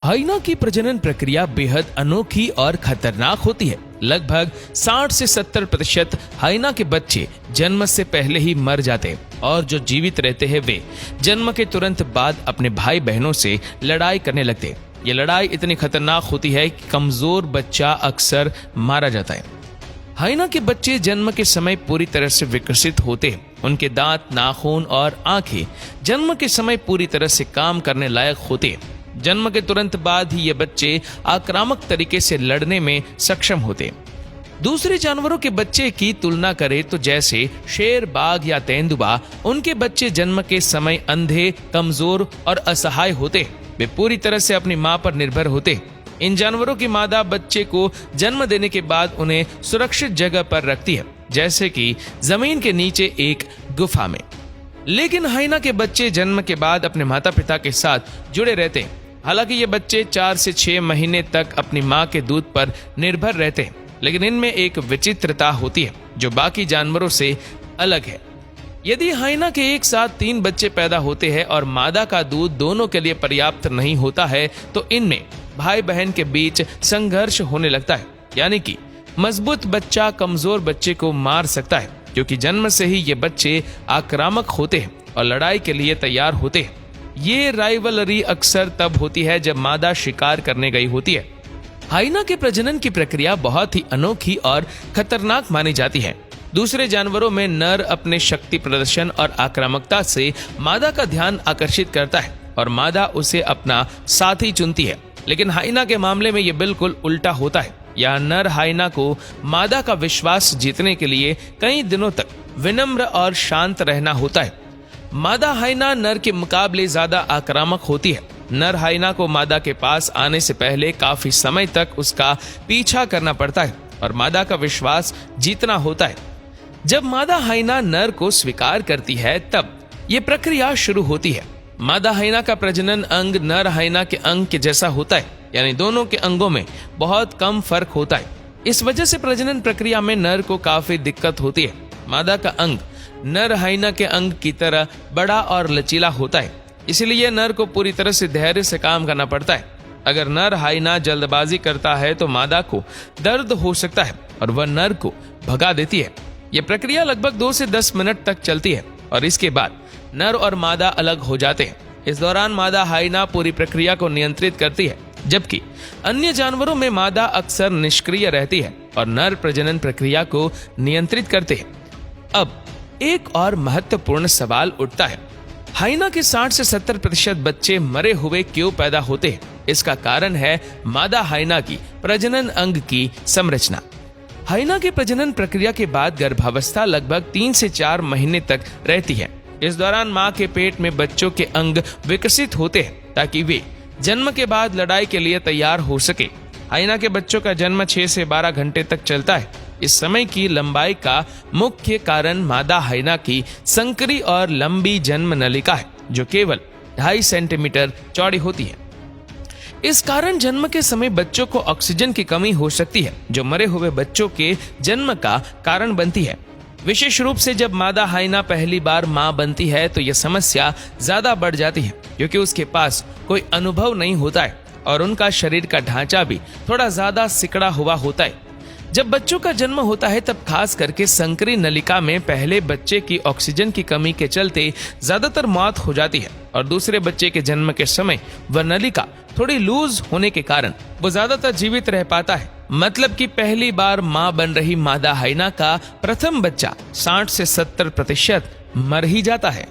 हाइना की प्रजनन प्रक्रिया बेहद अनोखी और खतरनाक होती है। लगभग 60 से 70% हाइना के बच्चे जन्म से पहले ही मर जाते हैं और जो जीवित रहते हैं वे जन्म के तुरंत बाद अपने भाई बहनों से लड़ाई करने लगते हैं। ये लड़ाई इतनी खतरनाक होती है कि कमजोर बच्चा अक्सर मारा जाता है। हाइना के बच्चे जन्म के समय पूरी तरह से विकसित होते हैं। उनके दांत, नाखून और आंखें जन्म के समय पूरी तरह से काम करने लायक होते हैं। जन्म के तुरंत बाद ही ये बच्चे आक्रामक तरीके से लड़ने में सक्षम होते हैं। दूसरे जानवरों के बच्चे की तुलना करें तो जैसे शेर, बाघ या तेंदुआ, उनके बच्चे जन्म के समय अंधे, कमजोर और असहाय होते। वे पूरी तरह से अपनी मां पर निर्भर होते। इन जानवरों की मादा बच्चे को जन्म देने के बाद उन्हें सुरक्षित जगह पर रखती है, जैसे कि जमीन के नीचे एक गुफा में। लेकिन हाइना के बच्चे जन्म के बाद अपने माता पिता के साथ जुड़े रहते हैं। हालांकि ये बच्चे 4 से 6 महीने तक अपनी मां के दूध पर निर्भर रहते हैं, लेकिन इनमें एक विचित्रता होती है जो बाकी जानवरों से अलग है। यदि हाइना के एक साथ 3 बच्चे पैदा होते हैं और मादा का दूध दोनों के लिए पर्याप्त नहीं होता है, तो इनमें भाई बहन के बीच संघर्ष होने लगता है। यानी कि मजबूत बच्चा कमजोर बच्चे को मार सकता है, क्योंकि जन्म से ही ये बच्चे आक्रामक होते हैं और लड़ाई के लिए तैयार होते हैं। ये राइवलरी अक्सर तब होती है जब मादा शिकार करने गई होती है। हाइना के प्रजनन की प्रक्रिया बहुत ही अनोखी और खतरनाक मानी जाती है। दूसरे जानवरों में नर अपने शक्ति प्रदर्शन और आक्रामकता से मादा का ध्यान आकर्षित करता है और मादा उसे अपना साथी चुनती है। लेकिन हाइना के मामले में ये बिल्कुल उल्टा होता है। यह नर हाइना को मादा का विश्वास जीतने के लिए कई दिनों तक विनम्र और शांत रहना होता है। मादा हाइना नर के मुकाबले ज्यादा आक्रामक होती है। नर हाइना को मादा के पास आने से पहले काफी समय तक उसका पीछा करना पड़ता है और मादा का विश्वास जीतना होता है। जब मादा हाइना नर को स्वीकार करती है, तब ये प्रक्रिया शुरू होती है। मादा हाइना का प्रजनन अंग नर हाइना के अंग के जैसा होता है, यानी दोनों के अंगों में बहुत कम फर्क होता है। इस वजह से प्रजनन प्रक्रिया में नर को काफी दिक्कत होती है। मादा का अंग नर हाइना के अंग की तरह बड़ा और लचीला होता है, इसलिए नर को पूरी तरह से धैर्य से काम करना पड़ता है। अगर नर हाइना जल्दबाजी करता है तो मादा को दर्द हो सकता है और वह नर को भगा देती है। यह प्रक्रिया लगभग 2 से 10 मिनट तक चलती है और इसके बाद नर और मादा अलग हो जाते हैं। इस दौरान मादा हाइना पूरी प्रक्रिया को नियंत्रित करती है, जबकि अन्य जानवरों में मादा अक्सर निष्क्रिय रहती है और नर प्रजनन प्रक्रिया को नियंत्रित करते हैं। अब एक और महत्वपूर्ण सवाल उठता है, हाइना के 60 से 70% बच्चे मरे हुए क्यों पैदा होते हैं? इसका कारण है मादा हाइना की प्रजनन अंग की संरचना। हाइना के प्रजनन प्रक्रिया के बाद गर्भावस्था लगभग 3 से 4 महीने तक रहती है। इस दौरान मां के पेट में बच्चों के अंग विकसित होते हैं ताकि वे जन्म के बाद लड़ाई के लिए तैयार हो सके। हाइना के बच्चों का जन्म 6 से 12 घंटे तक चलता है। इस समय की लंबाई का मुख्य कारण मादा हाइना की संकरी और लंबी जन्म नलिका है, जो केवल 2.5 सेंटीमीटर चौड़ी होती है। इस कारण जन्म के समय बच्चों को ऑक्सीजन की कमी हो सकती है, जो मरे हुए बच्चों के जन्म का कारण बनती है। विशेष रूप से जब मादा हाइना पहली बार मां बनती है तो यह समस्या ज्यादा बढ़ जाती है, क्योंकि उसके पास कोई अनुभव नहीं होता है और उनका शरीर का ढांचा भी थोड़ा ज्यादा सिकड़ा हुआ होता है। जब बच्चों का जन्म होता है तब खास करके संकरी नलिका में पहले बच्चे की ऑक्सीजन की कमी के चलते ज्यादातर मौत हो जाती है और दूसरे बच्चे के जन्म के समय वह नलिका थोड़ी लूज होने के कारण वो ज्यादातर जीवित रह पाता है। मतलब कि पहली बार मां बन रही मादा हाइना का प्रथम बच्चा 60 से 70% मर ही जाता है।